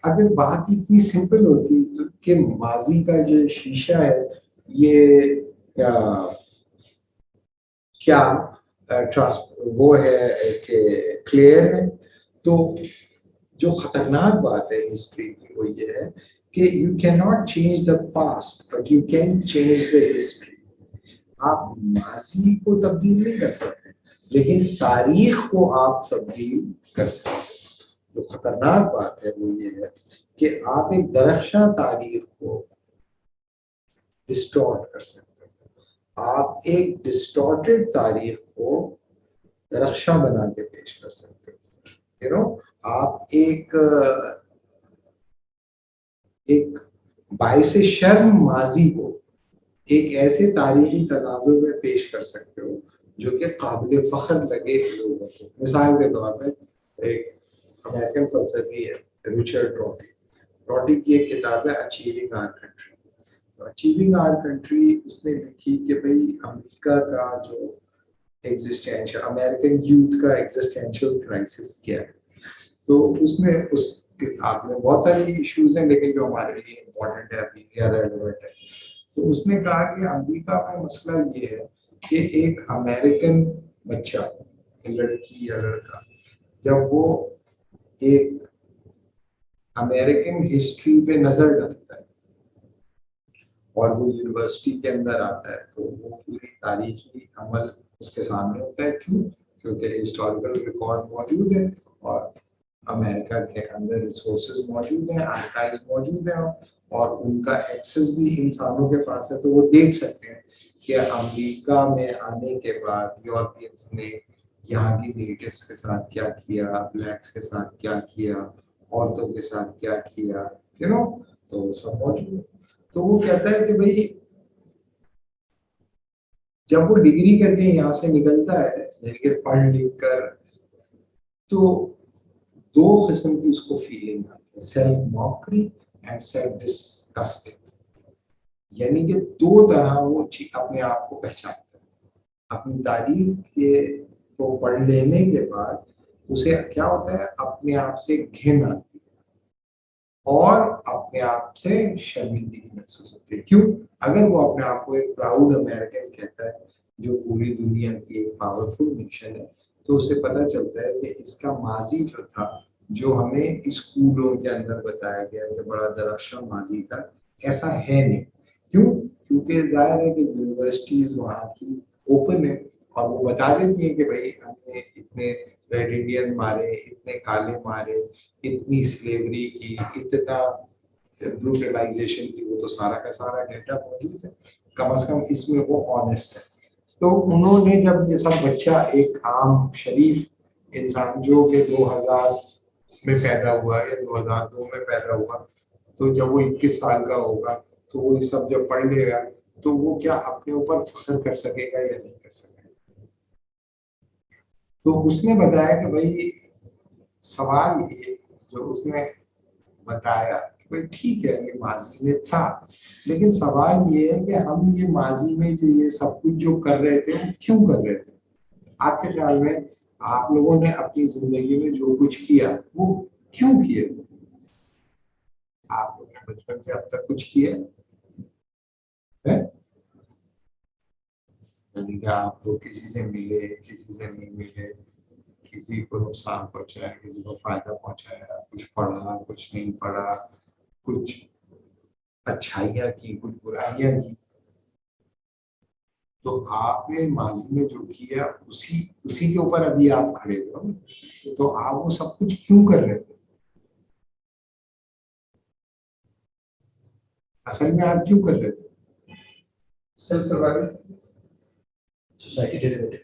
अगर बात इतनी सिंपल होती तो कि माजी का जो शीशा है ये क्या ट्रांस वो है कि क्लियर है, तो जो खतरनाक बात है हिस्ट्री की वो ये है कि you can not change the past but you can change the history. आप माजी को तब्दील नहीं कर सकते, लेकिन तारीख को आप तब्दील कर सकते हैं। जो खतरनाक बात है वो ये है कि आप एक दरख्शां तारीख को डिस्टॉर्ट कर सकते हैं, आप एक डिस्टॉर्टेड तारीख को दरख्शां बना के पेश कर सकते हो। यू नो, आप एक बाइसे शर्म माजी को एक ऐसे तारीखी तनाजुर में पेश कर सकते हो जो कि काबिल फख्र लगे लोगों को। मिसाल के तौर पर एक अमेरिकन फलसफी है रिचर्ड रॉटी, रॉटी की एक किताब है achieving our country. Achieving our country उसने लिखी कि भाई अमेरिका का जो एग्जिस्टेंशियल, अमेरिकन यूथ का एग्जिस्टेंशियल क्राइसिस क्या है। तो उसमें उस किताब में बहुत सारे इश्यूज हैं, लेकिन जो हमारे लिए इम्पोर्टेंट है अभी या रेलेवेंट है, तो उसने कहा कि अमेरिका में मसला ये है कि एक अमेरिकन बच्चा, लड़की या लड़का, जब वो एक अमेरिकन हिस्ट्री पे नजर डालता है और वो यूनिवर्सिटी के अंदर आता है, तो वो पूरी तारीखी अमल उसके सामने होता है। क्यों? क्योंकि हिस्टोरिकल रिकॉर्ड मौजूद है और अमेरिका के अंदर रिसोर्सेज मौजूद हैं, आर्काइव मौजूद हैं और उनका एक्सेस भी इंसानों के पास है। तो वो देख सकते हैं कि अमेरिका में आने के बाद यूरोपियंस ने यहाँ की नेटिव्स के साथ क्या किया, ब्लैक्स के साथ क्या किया, औरतों के साथ क्या किया, यू नो, तो सब मौजूद है। तो वो कहता है कि भाई जब वो डिग्री करके यहाँ से निकलता है, यानी कि पढ़ लिख कर, तो दो किस्म की उसको फीलिंग आती है, self mockery and self disgusting. यानी कि दो तरह वो चीज अपने आप को पहचानता है। अपनी तारीफ के को पढ़ लेने के बाद उसे क्या होता है, अपने आप से घिन आती है और अपने आप से शर्मिंदगी महसूस होती है। क्यों? अगर वो अपने आप को एक प्राउड अमेरिकन कहता है जो पूरी दुनिया की एक पावरफुल नेशन है, तो उसे पता चलता है कि इसका माजी जो था, जो हमें स्कूलों के अंदर बताया गया कि बड़ा दरख्शां माजी था, ऐसा है नहीं। क्यों? क्योंकि जाहिर है कि यूनिवर्सिटीज वहाँ की ओपन है और वो बता देती है कि भाई हमने इतने रेड इंडियन मारे, इतने काले मारे, इतनी स्लेवरी की, इतना ब्रूटलाइजेशन की, वो तो सारा का सारा डेटा मौजूद है। कम से कम इसमें वो ऑनेस्ट है। तो उन्होंने जब ये सब बच्चा एक आम शरीफ इंसान जो कि 2000 में पैदा हुआ या 2002 में पैदा हुआ, तो जब वो 21 साल का होगा तो वो ये सब जब पढ़ लेगा तो वो क्या अपने ऊपर फख्र कर सकेगा या नहीं कर सकेगा। तो उसने बताया कि भाई सवाल ये जो उसने बताया कि भाई ठीक है ये माजी में था, लेकिन सवाल ये है कि हम ये माजी में जो ये सब कुछ जो कर रहे थे वो क्यों कर रहे थे। आपके ख्याल में आप लोगों ने अपनी जिंदगी में जो कुछ किया वो क्यों किए? आप लोगों ने बचपन से अब तक कुछ किया है? यानी कि आप लोग किसी से मिले, किसी से नहीं मिले, किसी को नुकसान पहुंचाया, किसी को फायदा पहुंचाया, कुछ पढ़ा, कुछ नहीं पढ़ा, कुछ अच्छाइयाँ की, कुछ बुराइयाँ की। तो आपने माजी में जो किया उसी उसी के ऊपर अभी आप खड़े हो, तो आप वो सब कुछ क्यों कर रहे थे? असल में आप क्यों कर रहे थे? Self survival. Society derivative,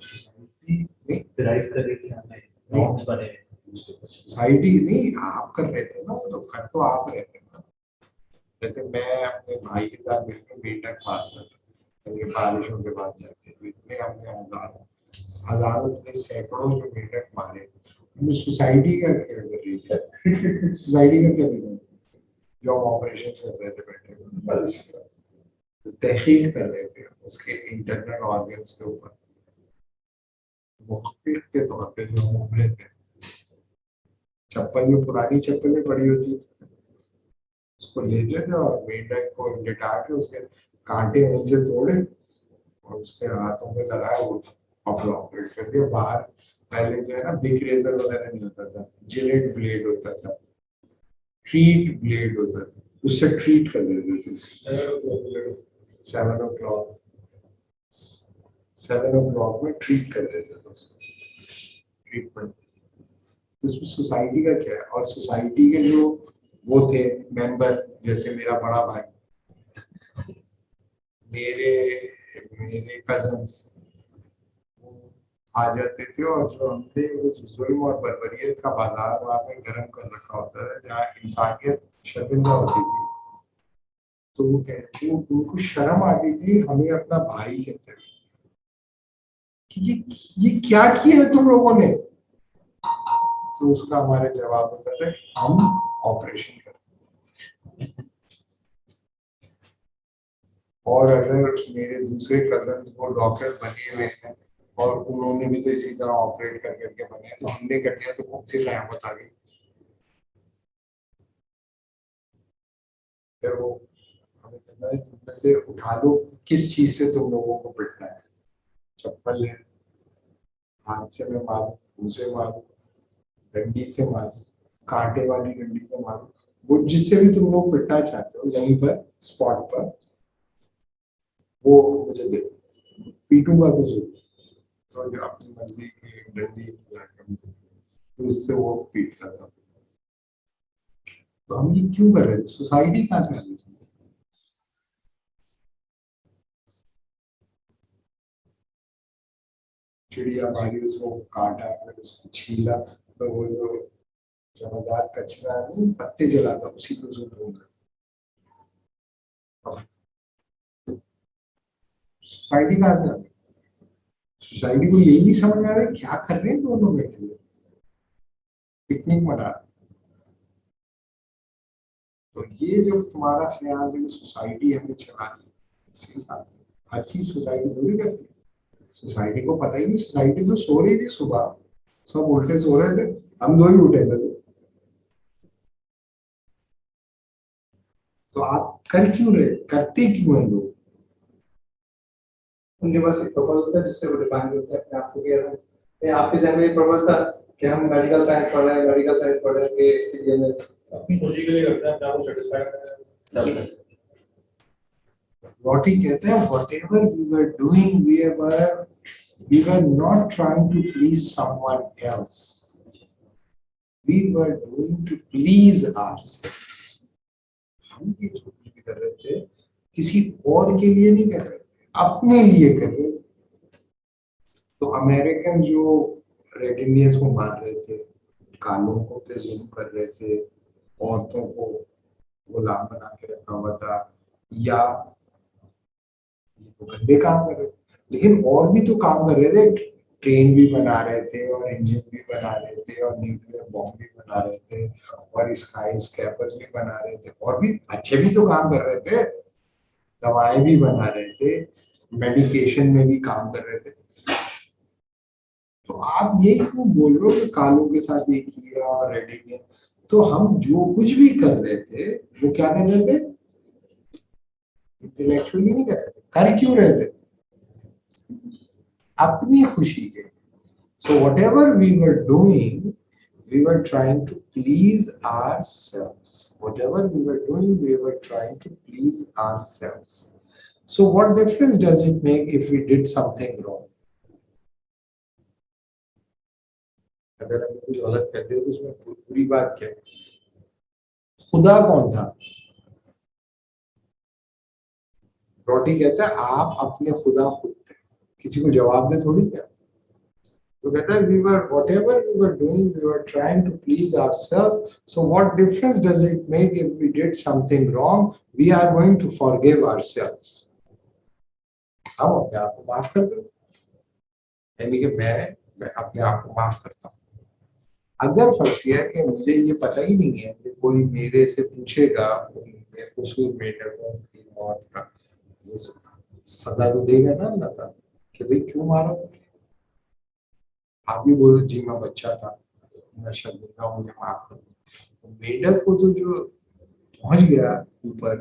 society नहीं डिराइव कर रही थी हमने, नॉर्म्स बने, सोसाइटी नहीं आप कर रहे थे ना, तो कर तो आप रहे थे ना। जैसे मैं अपने भाई के साथ मिलकर बेटक मारता था, ये बारिशों के बाद जाते थे, इतने हमने हजारों नहीं सैकड़ों जो बेटक मारे। सोसाइटी का क्या कर रही थी? सोसाइटी का क्या कर रही थी? जॉब ऑपरेशन कर रहे थे बैठे, तहकीक कर रहे थे उसके इंटरनल ऑर्गन्स के ऊपर, मुख्तिक के तौर पे जो उभरे थे। चप्पल जो पुरानी चप्पलें पड़ी होती है उसको लेते थे और मेंढक को लिटा के उसके कांटे वहीं से तोड़े और उसके हाथों में लगाया, वो अपना ऑपरेट कर दिया बाहर। पहले जो है ना बिग रेजर वगैरह नहीं होता था, जिलेट ब्लेड होता था, ट्रीट ब्लेड होता था, उससे ट्रीट कर देते थे। 7 o'clock, 7 o'clock में ट्रीट कर देते थे उसको, ट्रीटमेंट। तो उसमें सोसाइटी का क्या है, और सोसाइटी के जो वो थे मेंबर, जैसे मेरा बड़ा भाई, मेरे मेरे कजन्स आ जाते थे, और जो हमने वो जुल्म और बर्बरियत का बाजार वहां पे गर्म कर रखा होता था जहाँ इंसानियत शर्मिंदा होती थी, तो वो कहते, उनको शर्म आती थी हमें अपना भाई कहते हैं कि ये क्या किया है तुम लोगों ने। तो उसका हमारे जवाब होता था हम ऑपरेशन कर। और अगर मेरे दूसरे कजन वो डॉक्टर बने हुए हैं और उन्होंने भी तो इसी तरह ऑपरेट कर करके बने हैं, तो हमने कर लिया तो कौन सी कयामत आ गई। फिर वो हमें कहता है तुम में से उठा लो, किस चीज से तुम लोगों को पिटना है, चप्पल है, हाथ से मैं मारूं, मुंह से मारूं, डंडी से मारूं, कांटे वाली डंडी से मारूं, वो जिससे भी तुम लोग पिटना चाहते हो यहीं पर स्पॉट पर, वो मुझे दे दो। पीटूंगा तो जरूर, तो जो अपनी मर्जी की डंडी तो इससे वो पीटता था। तो हम ये क्यों कर रहे थे, सोसाइटी कहाँ से आ गई। चिड़िया मारी, उसको काटा, फिर उसको छीला, तो वो जो चमकदार कचरा नहीं पत्ते जलाता उसी को जो ढूंढ, सोसाइटी कहाँ से आ गई। सोसाइटी को यही नहीं समझ में आ रहा है क्या कर रहे हैं दोनों बैठे हुए, पिकनिक मना रहे हैं। तो ये जो तुम्हारा ख्याल है सोसाइटी हमें चलानी है, सही बात है। हर चीज सोसाइटी थोड़ी करती है, सोसाइटी को पता ही नहीं, सोसाइटी तो सो रही थी सुबह, सब उल्टे सो रहे थे, हम दो ही उठे थे। तो आप कर क्यों रहे, करते क्यों हैं लोग। उनके पास एक पर्पज होता है जिससे वो डिफाइन करते हैं अपने आप को, कि आपके जहन में एक पर्पज था कि हम मेडिकल साइंस पढ़ रहे हैं, मेडिकल साइंस पढ़ रहे हैं इसके लिए मैं अपनी खुशी के लिए करते हैं, अपने आप को सेटिस्फाई करते हैं। What he कहते हैं, whatever we were doing, we were not trying to please someone else. We were doing to please ourselves. हम ये जो कुछ भी कर रहे थे किसी और के लिए नहीं कर रहे थे, अपने लिए कर रहे थे। तो अमेरिकन जो रेड इंडियंस को मार रहे थे, कालों को पे जुल्म कर रहे थे, औरतों को गुलाम बना के रखा हुआ था, या ये तो गंदे काम कर रहे थे, लेकिन और भी तो काम कर रहे थे, ट्रेन भी बना रहे थे और इंजन भी बना रहे थे और न्यूक्लियर बॉम्ब भी बना रहे थे और स्काई स्कैपर भी बना रहे थे, और भी अच्छे भी तो काम कर रहे थे, दवाएं भी बना रहे थे, मेडिकेशन में भी काम कर रहे थे। तो आप ये क्यों बोल रहे हो कि कालों के साथ ये किया और रेडी किया। तो हम जो कुछ भी कर रहे थे वो क्या कर रहे थे, इंटेलेक्चुअली नहीं कर रहे थे, कर क्यों रहे थे, अपनी खुशी के लिए। So whatever we were doing, we were trying to please ourselves. Whatever we were doing, we were trying to please ourselves. So what difference does it make if we did something wrong? अगर हमने कुछ गलत कर दिया तो उसमें बुरी बात क्या है। खुदा कौन था, रोटी कहता है आप अपने खुदा खुद थे, किसी को जवाब दे थोड़ी क्या। तो कहता है we were whatever we were doing, we were trying to please ourselves. So what difference does it make if we did something wrong? We are going to forgive ourselves. हम अपने आप को माफ कर देते, यानी कि मैं अपने आप को माफ करता हूँ। अगर फर्ज किया कि मुझे ये पता ही नहीं है कि कोई मेरे से पूछेगा, मैं कसूर में डरूं की मौत का, वो सजा तो देगा ना अल्लाह ताला कि भाई क्यों मारा। आप भी बोलो जी मैं बच्चा था, मैं शर्मिंदा हूँ, मुझे माफ कर दो। मेंढक को तो जो पहुंच गया ऊपर,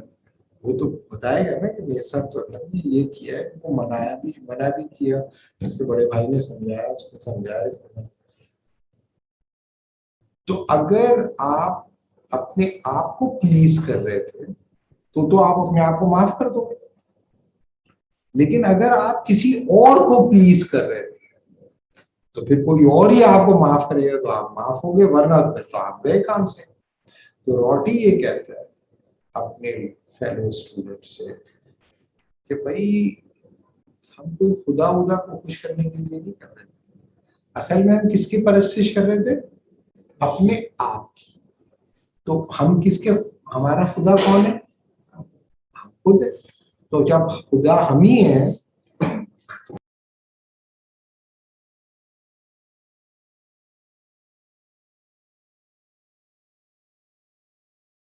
वो तो बताएगा ना कि मेरे साथ तो हमने ये किया है, वो मना भी किया, उसके बड़े भाई ने समझाया, उसने समझाया, इसने समझाया। तो अगर आप अपने आप को प्लीज कर रहे थे तो आप अपने आप को माफ कर दोगे। लेकिन अगर आप किसी और को प्लीज कर रहे थे तो फिर कोई और ही आपको माफ करेगा तो आप माफ होगे, वरना तो आप गए काम से। तो रॉटी ये कहता है अपने फेलो स्टूडेंट से कि भाई हम कोई खुदा उदा को खुश करने के लिए नहीं कर रहे थे, असल में हम किसकी परस्तिश कर रहे थे? अपने आप की। तो हम किसके, हमारा खुदा कौन है? हम खुद है। तो जब खुदा हम ही है